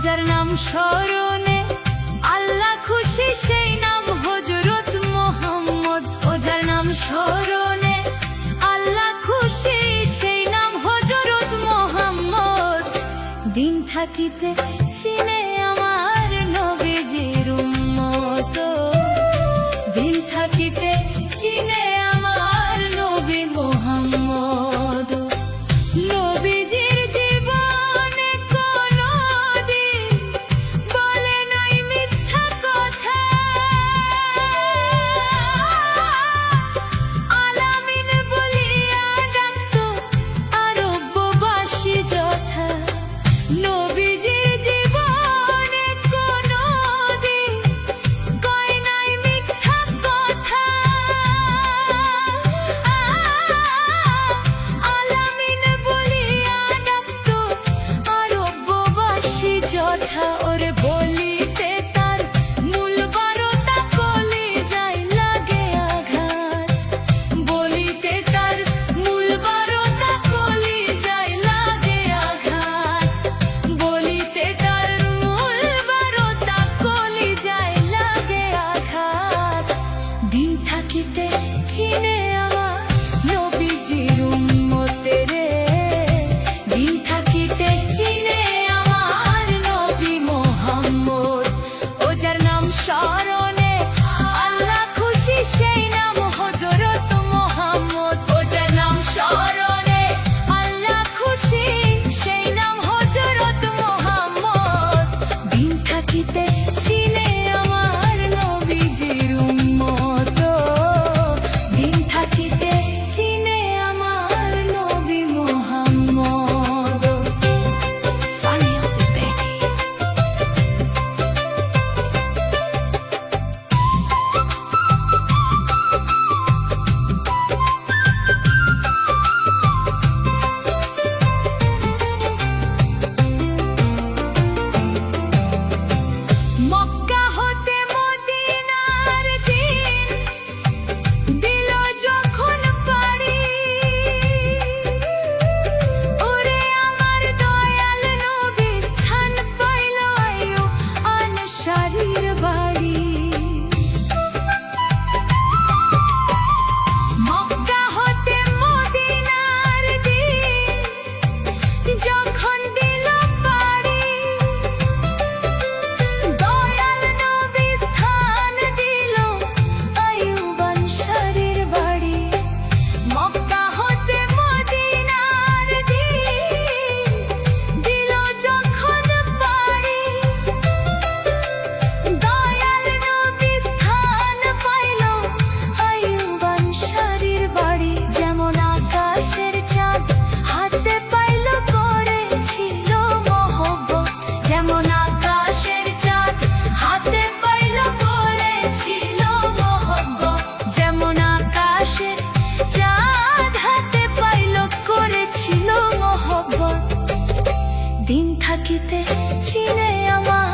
যার নাম স্মরণে আল্লাহ খুশি সেই নাম হযরত মুহাম্মদ। ও যার নাম স্মরণে আল্লাহ খুশি সেই নাম হযরত মুহাম্মদ। দিন থাকিতে চিনে আমার নবীজির উম্মত, দিন থাকিতে চিনে আমার নবী মুহাম্মদ। নবীজির জীবনে কোনদিন বলে নাই মিথ্যা কথা, আলামিন বলিয়া ডাকতো আরববাসী যথা। নবীজির জীবনে কোনদিন কয় নাই মিথ্যা কথা, আলামিন বলিয়া ডাকতো আরববাসী যথা। ওরে বলিতে তার মূল বারতা কলিজায় লাগে আঘাত, বলিতে তার মূল বারতা কলিজায় লাগে আঘাত, বলিতে তার মূল বারতা কলিজায় লাগে আঘাত। দিন থাকিতে চিনে আমার নবীজির উম্মতের, দিন থাকিতে চিনে আমার নবী মুহাম্মদ। ও যার নাম স্মরণে আল্লাহ খুশি সেই নাম হযরত মুহাম্মদ। ও যার নাম স্মরণে আল্লাহ খুশি সেই নাম হযরত মুহাম্মদ। দিন থাকিতে চিনে আমার নবীজির উম্মত, দিন থাকিতে চিনে আমার নবী Muhammad. Funny music, baby. Mecca হতে মদিনার দিন দিল যখন পাড়ি, ওরে আমার দয়াল নবী স্থান পাইল আয়ু আনসারীর বাড়ি। মক্কা হতে মদিনার দিন যখন দিল পাড়ি, দয়াল নবী স্থান দিল আইয়ুব আনসারীর বাড়ি। মক্কা হতে মদিনার দিন দিল যখন পাড়ি, দয়াল নবী স্থান পাইল আইয়ুব আনসারীর বাড়ি। যেমন আকাশের চাঁদ হাতে পাইল করেছিল মহব্বত, যেমন আকাশের চাঁদ হাতে পাইল করেছিল মহব্বত, যেমন আকাশের চাঁদ হাতে পাইল করেছিল মহব্বত। দিন থাকিতে চিনে আমার